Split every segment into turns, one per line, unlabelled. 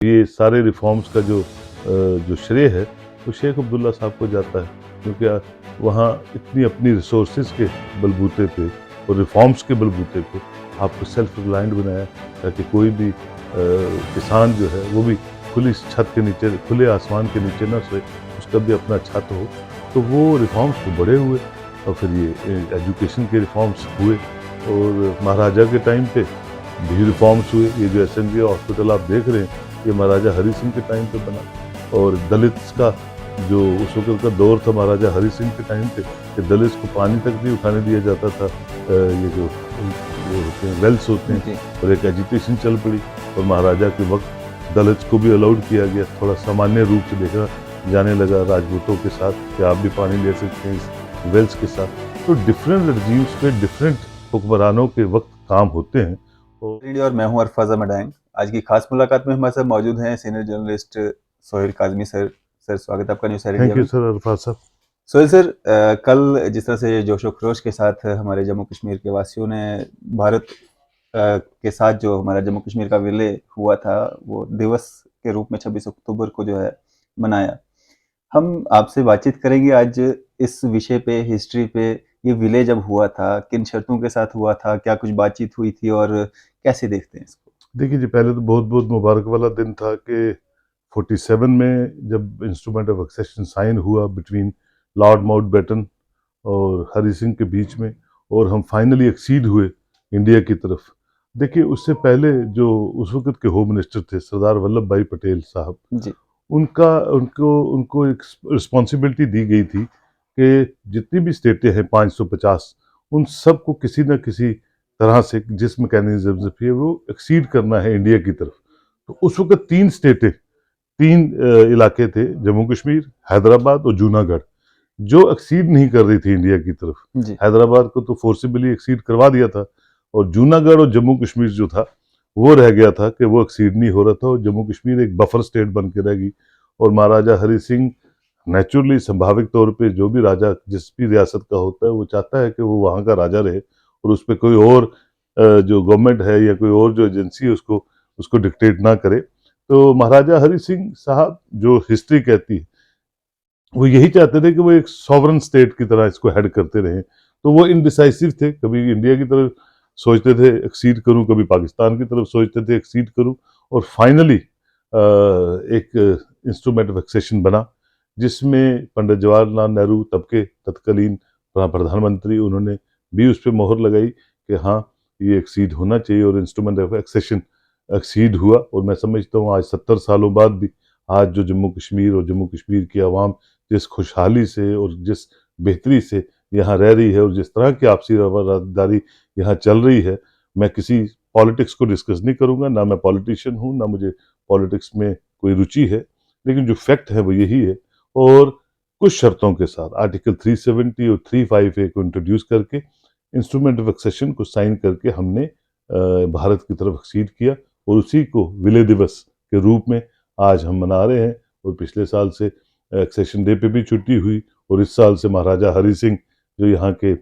ये सारे रिफॉर्म्स का जो श्रेय है वो शेख अब्दुल्ला साहब को जाता है, क्योंकि वहाँ इतनी अपनी रिसोर्सेज के बलबूते पे और रिफॉर्म्स के बलबूते पे आपको सेल्फ रिलायंट बनाया, ताकि कोई भी किसान जो है वो भी खुली छत के नीचे, खुले आसमान के नीचे ना सोए, उसका भी अपना छत हो। तो वो रिफॉर्म्स तो बड़े हुए, और फिर ये एजुकेशन के रिफॉर्म्स हुए, और महाराजा के टाइम पे भी रिफॉर्म्स हुए। ये जो एसएनवी हॉस्पिटल आप देख रहे हैं, ये महाराजा हरि सिंह के टाइम पे बना। और दलित्स का जो उस वक्त का दौर था महाराजा हरि सिंह के टाइम पे, कि दलित्स को पानी तक नहीं उठाने दिया जाता था। ये जो वो होते हैं वेल्स होते हैं, और एक एजिटेशन चल पड़ी, और महाराजा के वक्त दलित्स को भी अलाउड किया गया। थोड़ा सामान्य रूप से देखा जाने लगा राजपूतों के साथ कि आप भी पानी ले सकते हैं इस वेल्स के साथ। तो डिफरेंट रजीम्स पे डिफरेंट हुक्मरानों के वक्त काम होते हैं।
और मैं हूं अरफाज अहमद। आज की खास मुलाकात में हमारे साथ मौजूद हैं senior journalist Sohail Kazmi sir. Sir स्वागत है आपका news sir India
thank you
में।
सर अरफात साहब।
सोहेल सर, कल जिस तरह से जोशो खरोश के साथ हमारे जम्मू कश्मीर के वासियों ने भारत के साथ जो हमारा जम्मू कश्मीर का विलय हुआ था वो दिवस के रूप में 26 अक्टूबर को जो है मनाया। हम आपसे बातचीत करेंगे आज इस विषय पे, हिस्ट्री पे। ये विलय जब हुआ था किन शर्तों के साथ हुआ था, क्या कुछ बातचीत हुई थी और कैसे देखते हैं इसको?
देखिए जी, पहले तो बहुत बहुत मुबारक वाला दिन था कि 47 में जब इंस्ट्रूमेंट ऑफ एक्सेशन साइन हुआ बिटवीन लॉर्ड माउंटबेटन और हरि सिंह के बीच में, और हम फाइनली एक्सीड हुए इंडिया की तरफ। देखिए, उससे पहले जो उस वक्त के होम मिनिस्टर थे सरदार वल्लभ भाई पटेल साहब,
जी।
उनका उनको उनको एक रिस्पॉन्सिबिलिटी दी गई थी कि जितनी भी स्टेटें हैं 550, उन सबको किसी न किसी तरह से जिस मैकेनिज्म से भी वो एक्सीड करना है इंडिया की तरफ। तो उस वक्त तीन इलाके थे, जम्मू कश्मीर, हैदराबाद और जूनागढ़, जो एक्सीड नहीं कर रही थी इंडिया की तरफ।
जी।
हैदराबाद को तो फोर्सिबली एक्सीड करवा दिया था, और जूनागढ़ और जम्मू कश्मीर जो था वो रह गया था कि वो एक्सीड नहीं हो रहा था, और जम्मू कश्मीर एक बफर स्टेट बन के रह गई। और महाराजा हरि सिंह नेचुरली, संभाविक तौर पे, जो भी राजा जिस भी रियासत का होता है वो चाहता है कि वो वहाँ का राजा रहे, और उस पर कोई और जो गवर्नमेंट है या कोई और जो एजेंसी है उसको उसको डिक्टेट ना करे। तो महाराजा हरि सिंह साहब, जो हिस्ट्री कहती है, वो यही चाहते थे कि वो एक सॉवरन स्टेट की तरह इसको हेड करते रहे। तो वो इनडिसाइसिव थे, कभी इंडिया की तरफ सोचते थे एक्सीड करूं, कभी पाकिस्तान की तरफ सोचते थे एक्सीड करूं, और फाइनली एक इंस्ट्रूमेंट ऑफ एक्सेशन बना, जिसमें पंडित जवाहरलाल नेहरू, तब के तत्कालीन प्रधानमंत्री, उन्होंने भी उस पर मोहर लगाई कि हाँ, ये एक्सीड होना चाहिए, और इंस्ट्रूमेंट ऑफ एक्सेशन एक्सीड हुआ। और मैं समझता हूँ आज 70 सालों बाद भी आज जो जम्मू कश्मीर और जम्मू कश्मीर की आवाम जिस खुशहाली से और जिस बेहतरी से यहाँ रह रही है, और जिस तरह की आपसी रवादारी यहाँ चल रही है, मैं किसी पॉलिटिक्स को डिस्कस नहीं करूँगा, ना मैं पॉलिटिशियन हूँ, ना मुझे पॉलिटिक्स में कोई रुचि है, लेकिन जो फैक्ट है वो यही है। और कुछ शर्तों के साथ आर्टिकल 370 और 358 को इंट्रोड्यूस करके इंस्ट्रूमेंट ऑफ एक्सेशन को साइन करके हमने भारत की तरफ एक्सीड किया, और उसी को विलय दिवस के रूप में आज हम मना रहे हैं। और पिछले साल से एक्सेशन डे पे भी छुट्टी हुई, और इस साल से महाराजा हरि सिंह जो यहाँ के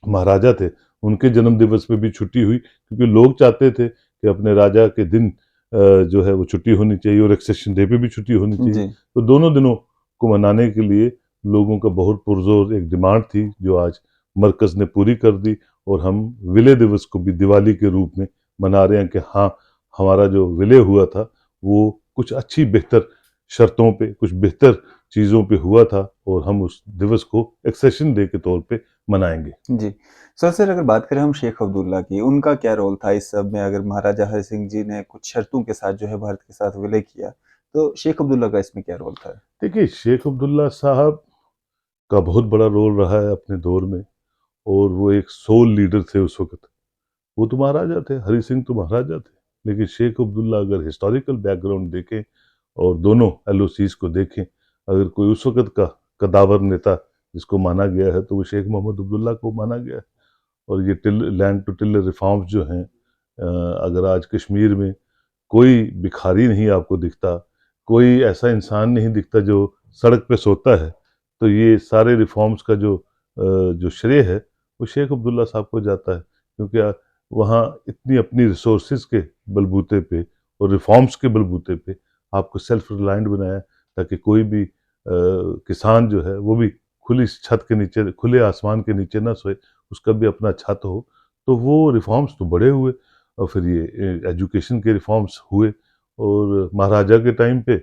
महाराजा थे, उनके जन्म दिवस पे भी छुट्टी हुई, क्योंकि लोग चाहते थे कि अपने राजा के दिन जो है वो छुट्टी होनी चाहिए, और एक्सेशन डे पे भी छुट्टी होनी चाहिए।
जी।
तो दोनों दिनों को मनाने के लिए लोगों का बहुत पुरजोर एक डिमांड थी, जो आज मरकज ने पूरी कर दी, और हम विलय दिवस को भी दिवाली के रूप में मना रहे हैं कि हाँ, हमारा जो विलय हुआ था वो कुछ अच्छी बेहतर शर्तों पे, कुछ बेहतर चीज़ों पे हुआ था, और हम उस दिवस को एक्सेशन डे के तौर पे मनाएंगे।
जी। सर, अगर बात करें हम शेख अब्दुल्ला की, उनका क्या रोल था इस सब में? अगर महाराजा हरि सिंह जी ने कुछ शर्तों के साथ जो है भारत के साथ विलय किया, तो शेख अब्दुल्ला का इसमें क्या रोल था?
देखिए, शेख अब्दुल्ला साहब का बहुत बड़ा रोल रहा है अपने दौर में, और वो एक सोल लीडर थे उस वक्त। वो तो महाराजा थे, हरि सिंह तो महाराजा थे, लेकिन शेख अब्दुल्ला अगर हिस्टोरिकल बैकग्राउंड देखें और दोनों एलओसीज को देखें, अगर कोई उस वक्त का कदावर नेता जिसको माना गया है, तो वो शेख मोहम्मद अब्दुल्ला को माना गया है। और ये लैंड टू टिलर रिफॉर्म्स जो हैं, अगर आज कश्मीर में कोई भिखारी नहीं आपको दिखता, कोई ऐसा इंसान नहीं दिखता जो सड़क पे सोता है, तो ये सारे रिफॉर्म्स का जो श्रेय है वो शेख अब्दुल्ला साहब को जाता है, क्योंकि वहाँ इतनी अपनी रिसोर्सेज के बलबूते पे और रिफॉर्म्स के बलबूते पे आपको सेल्फ रिलायंट बनाया, ताकि कोई भी किसान जो है वो भी खुली छत के नीचे, खुले आसमान के नीचे ना सोए, उसका भी अपना छत हो। तो वो रिफॉर्म्स तो बड़े हुए, और फिर ये एजुकेशन के रिफॉर्म्स हुए, और महाराजा के टाइम पे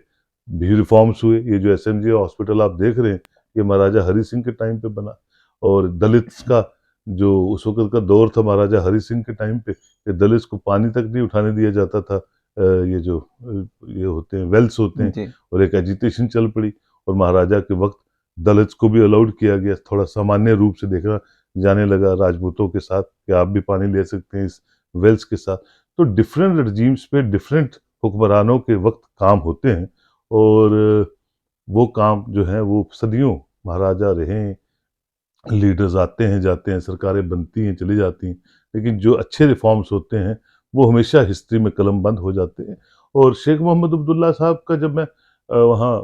भी रिफॉर्म्स हुए। ये जो एसएमजे हॉस्पिटल आप देख रहे हैं, ये महाराजा हरि सिंह के टाइम पे बना। और दलित्स का जो उस वक्त का दौर था महाराजा हरि सिंह के टाइम पे, कि दलित्स को पानी तक नहीं उठाने दिया जाता था। ये जो ये होते हैं वेल्स होते हैं,
जी।
और एक एजिटेशन चल पड़ी, और महाराजा के वक्त दलित्स को भी अलाउड किया गया, थोड़ा सामान्य रूप से देखा जाने लगा राजपूतों के साथ कि आप भी पानी ले सकते हैं इस वेल्स के साथ। तो डिफरेंट रजीम्स पे डिफरेंट हुक्मरानों के वक्त काम होते हैं, और वो काम जो है वो सदियों महाराजा रहे हैं, लीडर्स आते हैं जाते हैं, सरकारें बनती हैं चली जाती हैं, लेकिन जो अच्छे रिफॉर्म्स होते हैं वो हमेशा हिस्ट्री में कलमबंद हो जाते हैं। और शेख मोहम्मद अब्दुल्ला साहब का जब मैं वहाँ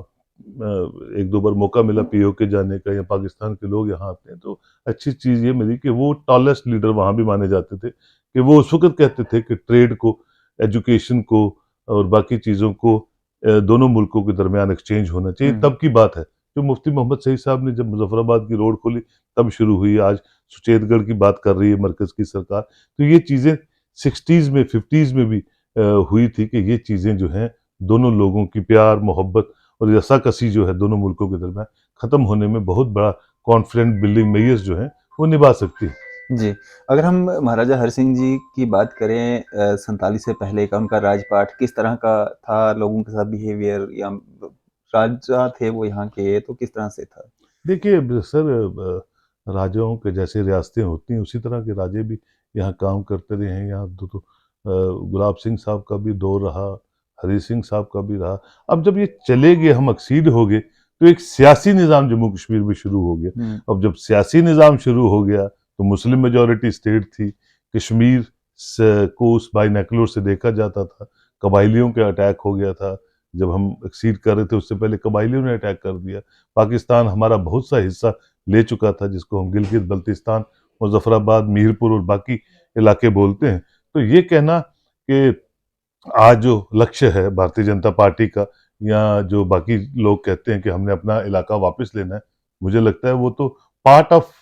एक दो बार मौका मिला पीओके जाने का, या पाकिस्तान के लोग यहाँ आते हैं, तो अच्छी चीज़ ये मिली कि वो टॉलेस्ट लीडर वहाँ भी माने जाते थे, कि वो उस वक्त कहते थे कि ट्रेड को, एजुकेशन को और बाकी चीज़ों को दोनों मुल्कों के दरमियान एक्सचेंज होना चाहिए। तब की बात है, जो मुफ्ती मोहम्मद सईद साहब ने जब मुजफ्फराबाद की रोड खोली तब शुरू हुई। आज सुचेतगढ़ की बात कर रही है मरकज़ की सरकार। तो ये चीज़ें 60s में 50s में भी हुई थी, कि ये चीज़ें जो हैं दोनों लोगों की प्यार मोहब्बत और रस्साकसी जो है दोनों मुल्कों के दरमियान ख़त्म होने में बहुत बड़ा कॉन्फिडेंट बिल्डिंग मेजर्स जो हैं वो निभा सकती है।
जी, अगर हम महाराजा हरि सिंह जी की बात करें 47 से पहले का उनका राजपाट किस तरह का था? लोगों के साथ बिहेवियर या राजा थे वो यहाँ के, तो किस तरह से था?
देखिए सर, राजाओं के जैसे रियासतें होती हैं उसी तरह के राजे भी यहाँ काम करते रहे हैं। यहाँ तो गुलाब सिंह साहब का भी दौर रहा, हरी सिंह साहब का भी रहा। अब जब ये चले गए, हम एक्सीड हो गए, तो एक सियासी निज़ाम जम्मू कश्मीर में शुरू हो गया। अब जब सियासी निज़ाम शुरू हो गया तो मुस्लिम मेजॉरिटी स्टेट थी, कश्मीर को उस बाइनैकुलर से देखा जाता था, कबाइलियों के अटैक हो गया था। जब हम एक्सीड कर रहे थे उससे पहले कबाइलियों ने अटैक कर दिया। पाकिस्तान हमारा बहुत सा हिस्सा ले चुका था, जिसको हम गिलगित बल्तिस्तान, मुजफ्फराबाद, मीरपुर और बाकी इलाके बोलते हैं। तो ये कहना कि आज जो लक्ष्य है भारतीय जनता पार्टी का, या जो बाकी लोग कहते हैं कि हमने अपना इलाका वापस लेना है, मुझे लगता है वो तो पार्ट ऑफ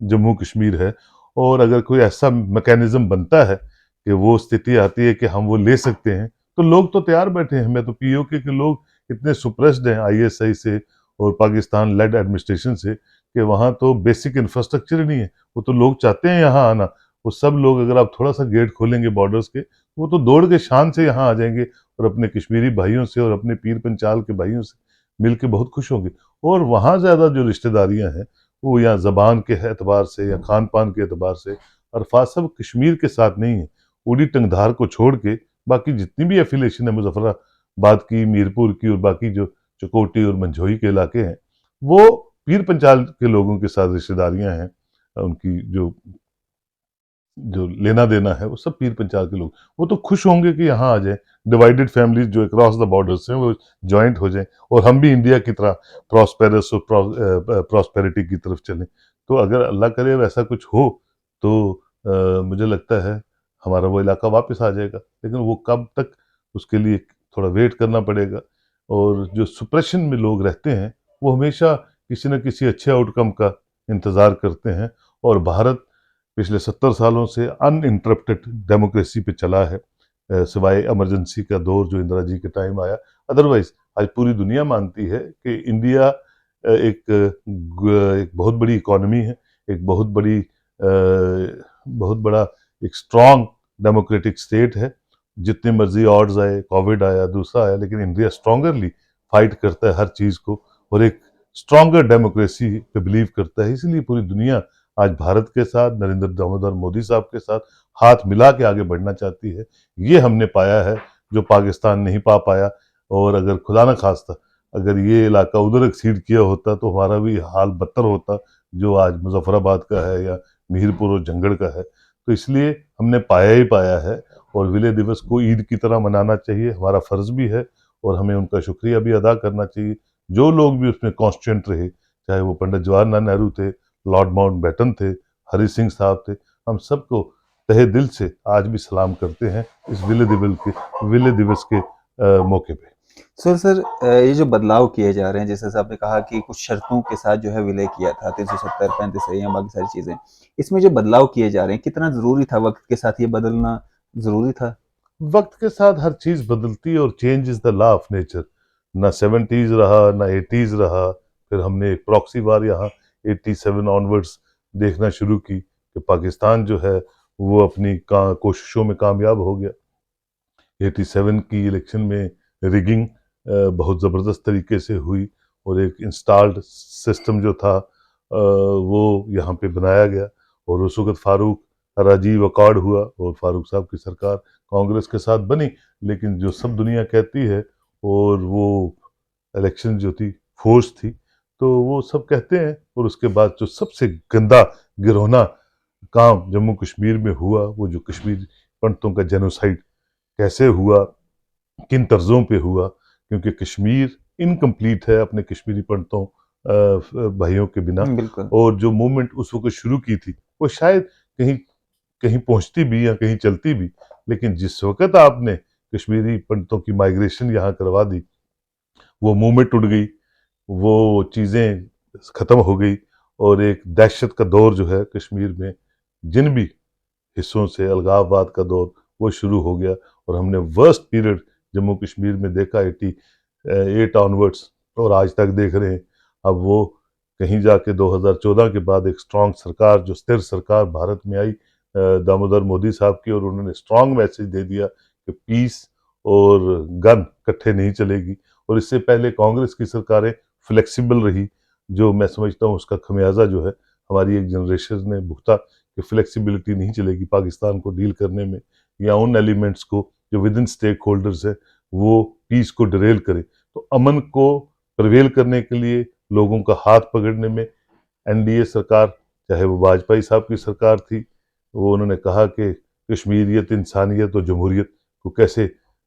जम्मू कश्मीर है। और अगर कोई ऐसा मैकेनिज्म बनता है कि वो स्थिति आती है कि हम वो ले सकते हैं, तो लोग तो तैयार बैठे हैं। मैं तो पीओके के लोग इतने सुप्रेस्ड हैं आईएसआई से और पाकिस्तान लेड एडमिनिस्ट्रेशन से, कि वहाँ तो बेसिक इंफ्रास्ट्रक्चर ही नहीं है। वो तो लोग चाहते हैं यहाँ आना, वो सब लोग, अगर आप थोड़ा सा गेट खोलेंगे बॉर्डर्स के, वो तो दौड़ के शान से यहाँ आ जाएंगे, और अपने कश्मीरी भाइयों से और अपने पीर पंचाल के भाइयों से मिल के बहुत खुश होंगे। और वहाँ ज़्यादा जो रिश्तेदारियाँ हैं वो यहाँ ज़बान के एतबार से या खान पान के एतबार से अरफात साहब कश्मीर के साथ नहीं है। उड़ी टंगधार को छोड़ के बाकी जितनी भी एफिलेशन है मुजफ्फराबाद की, मीरपुर की और बाकी जो चकोटी और मंझोई के इलाके हैं, वो पीर पंचाल के लोगों के साथ रिश्तेदारियां हैं। उनकी जो जो लेना देना है वो सब पीर पंचाल के लोग, वो तो खुश होंगे कि यहाँ आ जाए। डिवाइडेड फैमिलीज जो अक्रॉस द बॉर्डर्स हैं वो ज्वाइंट हो जाएं, और हम भी इंडिया की तरह प्रॉस्पेरस और प्रॉस्पेरिटी की तरफ चलें। तो अगर अल्लाह करे वैसा कुछ हो, तो मुझे लगता है हमारा वो इलाका वापस आ जाएगा। लेकिन वो कब तक, उसके लिए थोड़ा वेट करना पड़ेगा। और जो सुप्रेशन में लोग रहते हैं वो हमेशा किसी न किसी अच्छे आउटकम का इंतज़ार करते हैं। और भारत पिछले 70 सालों से अनइंटरप्टेड डेमोक्रेसी पे चला है, सिवाय इमरजेंसी का दौर जो इंदिरा जी के टाइम आया। अदरवाइज आज पूरी दुनिया मानती है कि इंडिया एक बहुत बड़ी इकॉनमी है, एक बहुत बड़ा एक स्ट्रॉन्ग डेमोक्रेटिक स्टेट है। जितने मर्जी ऑड्स आए, कोविड आया, दूसरा आया, लेकिन इंडिया स्ट्रॉन्गरली फाइट करता है हर चीज़ को, और एक स्ट्रॉन्गर डेमोक्रेसी पे बिलीव करता है। इसलिए पूरी दुनिया आज भारत के साथ, नरेंद्र दामोदर मोदी साहब के साथ हाथ मिला के आगे बढ़ना चाहती है। ये हमने पाया है जो पाकिस्तान नहीं पा पाया। और अगर खुदा न खास्ता अगर ये इलाका उधर एक्सीड किया होता तो हमारा भी हाल बदतर होता, जो आज मुजफ्फराबाद का है या मीरपुर और जंगड़ का है। तो इसलिए हमने पाया ही पाया है, और विलय दिवस को ईद की तरह मनाना चाहिए, हमारा फ़र्ज़ भी है, और हमें उनका शुक्रिया भी अदा करना चाहिए। जो लोग भी उसमें कॉन्स्टिट्यूंट रहे, चाहे वो पंडित जवाहरलाल नेहरू थे, लॉर्ड माउंटबेटन थे, हरि सिंह साहब थे, हम सबको तहे दिल से आज भी सलाम करते हैं इस विलय दिवस के मौके पे।
सर ये जो बदलाव किए जा रहे हैं, जैसे आपने कहा कि कुछ शर्तों के साथ जो है विलय किया था 370 35 या बाकी सारी चीजें, इसमें जो बदलाव किए जा रहे हैं कितना जरूरी था, वक्त के साथ ये बदलना जरूरी था?
वक्त के साथ हर चीज बदलती है और change is the law of nature. ना 70s रहा ना 80s रहा, फिर हमने एक प्रॉक्सी वार यहाँ 87 ऑनवर्ड्स देखना शुरू की कि पाकिस्तान जो है वो अपनी कोशिशों में कामयाब हो गया। 87 की इलेक्शन में रिगिंग बहुत ज़बरदस्त तरीके से हुई और एक इंस्टॉल्ड सिस्टम जो था वो यहाँ पे बनाया गया और उस वक्त फारूक राजीव अकॉर्ड हुआ और फारूक साहब की सरकार कांग्रेस के साथ बनी। लेकिन जो सब दुनिया कहती है और वो इलेक्शन जो थी फोर्स थी, तो वो सब कहते हैं। और उसके बाद जो सबसे गंदा गिरोना काम जम्मू कश्मीर में हुआ, वो जो कश्मीर पंडितों का जेनोसाइड कैसे हुआ, किन तर्जों पे हुआ, क्योंकि कश्मीर इनकम्प्लीट है अपने कश्मीरी पंडितों भाइयों के बिना।
बिल्कुल।
और जो मूवमेंट उस वक्त शुरू की थी वो शायद कहीं कहीं पहुंचती भी या कहीं चलती भी, लेकिन जिस वक्त आपने कश्मीरी पंडितों की माइग्रेशन यहाँ करवा दी, वो मूवमेंट उड़ गई, वो चीज़ें ख़त्म हो गई और एक दहशत का दौर जो है कश्मीर में जिन भी हिस्सों से अलगाववाद का दौर वो शुरू हो गया। और हमने वर्स्ट पीरियड जम्मू कश्मीर में देखा 88 ऑनवर्ड्स और आज तक देख रहे हैं। अब वो कहीं जाके 2014 के बाद एक स्ट्रांग सरकार, जो स्थिर सरकार भारत में आई दामोदर मोदी साहब की, और उन्होंने स्ट्रांग मैसेज दे दिया कि पीस और गन इकट्ठे नहीं चलेगी। और इससे पहले कांग्रेस की सरकारें फ्लेक्सिबल रही, जो मैं समझता हूँ उसका खमियाजा जो है हमारी एक जनरेशन ने भुगता कि फ्लेक्सिबिलिटी नहीं चलेगी पाकिस्तान को डील करने में, या उन एलिमेंट्स को जो विद इन स्टेक होल्डर्स है वो पीस को डिरेल करे। तो अमन को प्रवेल करने के लिए लोगों का हाथ पकड़ने में एनडीए सरकार, चाहे वो वाजपेयी साहब की सरकार थी, वो उन्होंने कहा कि कश्मीरियत, इंसानियत और जमहूरियत को कैसे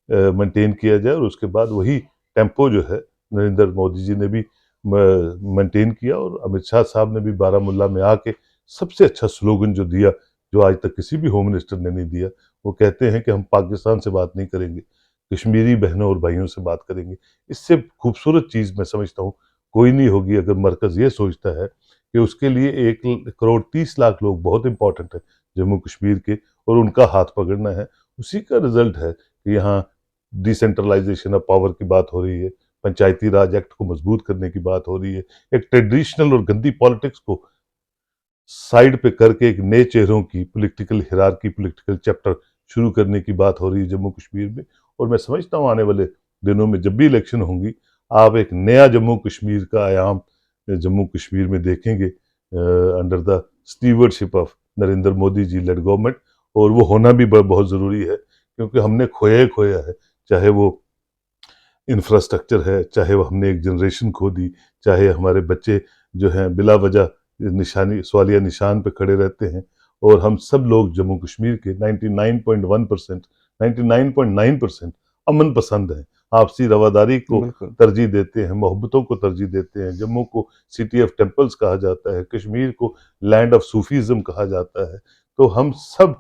मेंटेन किया जाए, और उसके बाद वही टेम्पो जो है नरेंद्र मोदी जी ने भी मेंटेन किया। और अमित शाह साहब ने भी बारामूला में आके सबसे अच्छा स्लोगन जो दिया, जो आज तक किसी भी होम मिनिस्टर ने नहीं दिया, वो कहते हैं कि हम पाकिस्तान से बात नहीं करेंगे, कश्मीरी बहनों और भाइयों से बात करेंगे। इससे खूबसूरत चीज़ मैं समझता हूँ कोई नहीं होगी अगर मरकज़ ये सोचता है कि उसके लिए 1 करोड़ 30 लाख लोग बहुत इंपॉर्टेंट है जम्मू कश्मीर के, और उनका हाथ पकड़ना है। उसी का रिजल्ट है कि यहाँ डिसेंट्रलाइजेशन ऑफ पावर की बात हो रही है, पंचायती राज एक्ट को मजबूत करने की बात हो रही है, एक ट्रेडिशनल और गंदी पॉलिटिक्स को साइड पे करके एक नए चेहरों की पॉलिटिकल हिरार्की, पॉलिटिकल चैप्टर शुरू करने की बात हो रही है जम्मू कश्मीर में। और मैं समझता हूँ आने वाले दिनों में जब भी इलेक्शन होंगी, आप एक नया जम्मू कश्मीर का आयाम जम्मू कश्मीर में देखेंगे under the stewardship of Narendra Modi ji led government. और वो होना भी बहुत ज़रूरी है, क्योंकि हमने खोया ही खोया है, चाहे वो इंफ्रास्ट्रक्चर है, चाहे वो हमने एक जनरेशन खो दी, चाहे हमारे बच्चे जो हैं बिला वजह निशानी सवालिया निशान पे खड़े रहते हैं। और हम सब लोग जम्मू कश्मीर के 99.1% 99.9% अमन पसंद हैं, आपसी रवादारी को
बिल्कुल।
तरजीह देते हैं, मोहब्बतों को तरजीह देते हैं। जम्मू को सिटी ऑफ टेम्पल्स कहा जाता है, कश्मीर को लैंड ऑफ सूफीज़म कहा जाता है। तो हम सब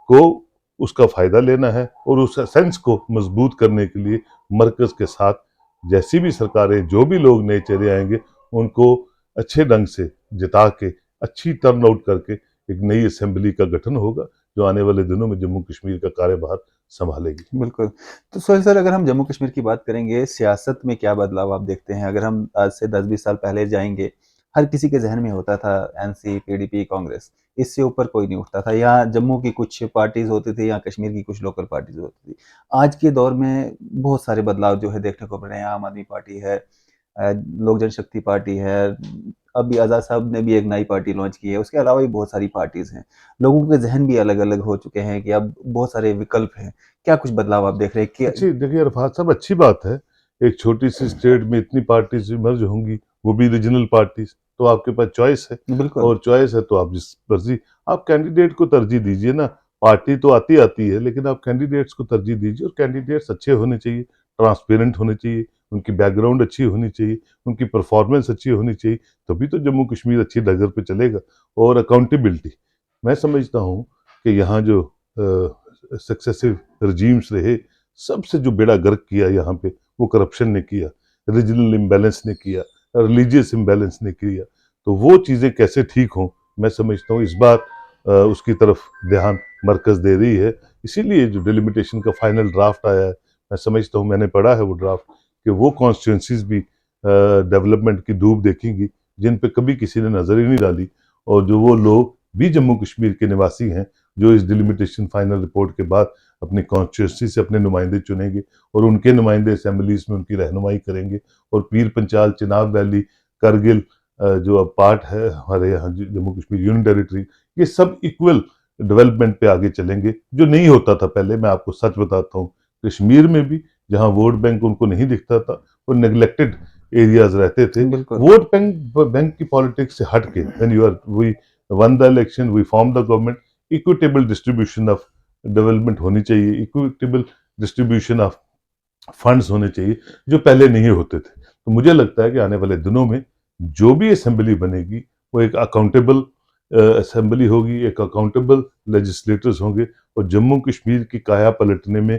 को उसका फ़ायदा लेना है और उस सेंस को मजबूत करने के लिए मरकज़ के साथ जैसी भी सरकारें, जो भी लोग नए चेहरे आएंगे, उनको अच्छे ढंग से जिता के, अच्छी टर्न आउट करके एक नई असेंबली का गठन होगा, जो आने वाले दिनों में जम्मू कश्मीर का कार्यभार संभालेगी।
बिल्कुल। तो सोहेल सर, अगर हम जम्मू कश्मीर की बात करेंगे, सियासत में क्या बदलाव आप देखते हैं? अगर हम आज से 10-20 साल पहले जाएँगे, हर किसी के ज़हन में होता था एनसी, पीडीपी, कांग्रेस, इससे ऊपर कोई नहीं उठता था। या जम्मू की कुछ पार्टीज़ होती थी या कश्मीर की कुछ लोकल पार्टीज़ होती थी। आज के दौर में बहुत सारे बदलाव जो है देखने को मिल रहे हैं। आम आदमी पार्टी है, लोक जनशक्ति पार्टी है, अभी आज़ाद साहब ने भी एक नई पार्टी लॉन्च की है, उसके अलावा भी बहुत सारी पार्टीज़ हैं। लोगों के ज़हन भी अलग-अलग हो चुके हैं कि अब बहुत सारे विकल्प हैं। क्या कुछ बदलाव आप देख रहे हैं? क्या
अच्छी देखिए अरफात साहब, अच्छी बात है, एक छोटी सी स्टेट में इतनी पार्टीज इमर्ज होंगी, वो भी रीजनल पार्टीज, तो आपके पास चॉइस है।
बिल्कुल।
और चॉइस है तो आप जिस मर्जी आप कैंडिडेट को तरजीह दीजिए ना। पार्टी तो आती आती है, लेकिन आप कैंडिडेट्स को तरजीह दीजिए, और कैंडिडेट्स अच्छे होने चाहिए, ट्रांसपेरेंट होने चाहिए, उनकी बैकग्राउंड अच्छी होनी चाहिए, उनकी परफॉर्मेंस अच्छी होनी चाहिए, तभी तो जम्मू कश्मीर अच्छी डगर पे चलेगा। और अकाउंटेबिलिटी, मैं समझता हूँ कि यहाँ जो सक्सेसिव रजीम्स रहे, सबसे जो बेड़ा गर्क किया यहाँ पे वो करप्शन ने किया, रीजनल इम्बैलेंस ने किया, रिलीजियस इम्बैलेंस ने किया। तो वो चीज़ें कैसे ठीक हों, मैं समझता हूँ इस बार उसकी तरफ ध्यान मरकज दे रही है। इसीलिए जो डिलिमिटेशन का फाइनल ड्राफ्ट आया है, मैं समझता हूँ, मैंने पढ़ा है वो ड्राफ्ट, कि वो कॉन्स्टिट्यूंसीज भी डेवलपमेंट की धूप देखेंगी जिन पे कभी किसी ने नजर ही नहीं डाली, और जो वो लोग भी जम्मू कश्मीर के निवासी हैं जो इस डिलिमिटेशन फाइनल रिपोर्ट के बाद अपनी कॉन्स्टिट्यूंसी से अपने नुमाइंदे चुनेंगे और उनके नुमाइंदे असेंबलीज में उनकी रहनुमाई करेंगे। और पीर पंचाल, चिनाब वैली, करगिल जो अब पार्ट है हमारे यहाँ जम्मू कश्मीर यूनियन टेरिटरी, ये सब इक्वल डेवलपमेंट पे आगे चलेंगे, जो नहीं होता था पहले। मैं आपको सच बताता हूँ, कश्मीर में भी जहाँ वोट बैंक उनको नहीं दिखता था, वो नेग्लेक्टेड एरियाज रहते थे।
बिल्कुल।
वोट बैंक की पॉलिटिक्स से हट के when you are we won the election, we form the government, equitable distribution of development होनी चाहिए, इक्विटेबल डिस्ट्रीब्यूशन ऑफ फंड्स होने चाहिए, जो पहले नहीं होते थे। तो मुझे लगता है कि आने वाले दिनों में जो भी असेंबली बनेगी वो एक अकाउंटेबल असेंबली होगी, एक अकाउंटेबल लेजिस्लेटर्स होंगे, और जम्मू कश्मीर की काया पलटने में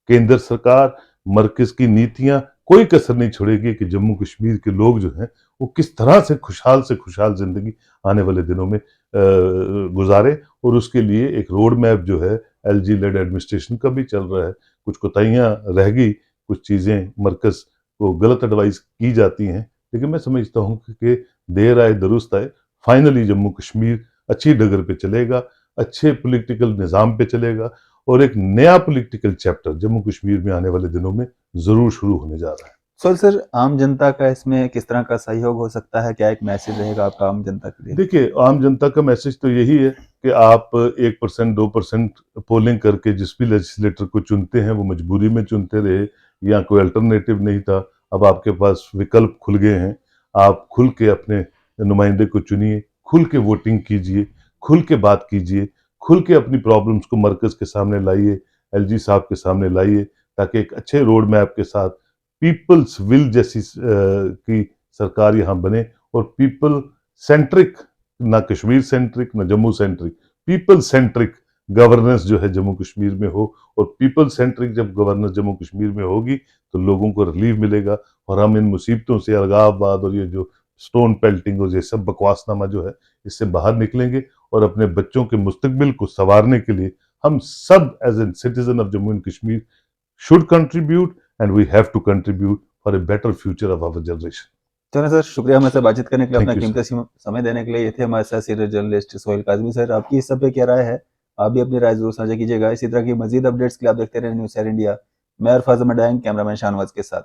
केंद्र सरकार, मरकज की नीतियां कोई कसर नहीं छोड़ेगी कि जम्मू कश्मीर के लोग जो हैं वो किस तरह से खुशहाल जिंदगी आने वाले दिनों में गुजारे। और उसके लिए एक रोड मैप जो है एलजी लेड एडमिनिस्ट्रेशन का भी चल रहा है। कुछ कोताहियां रह गई, कुछ चीज़ें मरकज को गलत एडवाइस की जाती हैं, लेकिन मैं समझता हूँ कि देर आए दुरुस्त आए, फाइनली जम्मू कश्मीर अच्छी डगर पे चलेगा, अच्छे पॉलिटिकल निज़ाम पे चलेगा, और एक नया पॉलिटिकल चैप्टर जम्मू कश्मीर में आने वाले दिनों में जरूर शुरू होने जा रहा है।
सर आम जनता का इसमें किस तरह का सहयोग हो सकता है? क्या एक मैसेज रहेगा आपका आम जनता के लिए?
देखिए, आम जनता का मैसेज तो यही है कि आप 1% 2% पोलिंग करके जिस भी लेजिस्लेटर को चुनते हैं वो मजबूरी में चुनते रहे, या कोई अल्टरनेटिव नहीं था। अब आपके पास विकल्प खुल गए हैं, आप खुल के अपने नुमाइंदे को चुनिए, खुल के वोटिंग कीजिए, खुल के बात कीजिए, खुल के अपनी प्रॉब्लम्स को मरकज के सामने लाइए, एलजी साहब के सामने लाइए, ताकि एक अच्छे रोड मैप के साथ पीपल्स विल जैसी की सरकार यहाँ बने, और पीपल सेंट्रिक, ना कश्मीर सेंट्रिक ना Jammu centric, people centric governance जो है जम्मू कश्मीर में हो। और पीपल सेंट्रिक जब गवर्नेंस जम्मू कश्मीर में होगी तो लोगों को रिलीफ मिलेगा, और हम इन मुसीबतों से, अलगाववाद और ये जो स्टोन पेल्टिंग और ये सब बकवासनामा जो है, इससे बाहर निकलेंगे, और अपने बच्चों के मुस्तकबिल को संवारने के लिए हम सब as an citizen of Jammu and Kashmir should contribute, and we have to contribute for a better future of our generation.
चलो सर, शुक्रिया हमारे साथ बातचीत करने के लिए,
Thank
अपना
you,
कीमती समय देने के लिए। ये थे हमारे साथ senior journalist Sohail Kazmi sir. आपकी इस सब पे क्या राय है? आप भी अपनी राय जरूर साझा कीजिएगा। इसी तरह की मजीद अपडेट्स के लिए आप देखते रहे न्यूज़ शेयर इंडिया। मैं अरफाज अहमद, कैमरामैन शाहनवाज के साथ।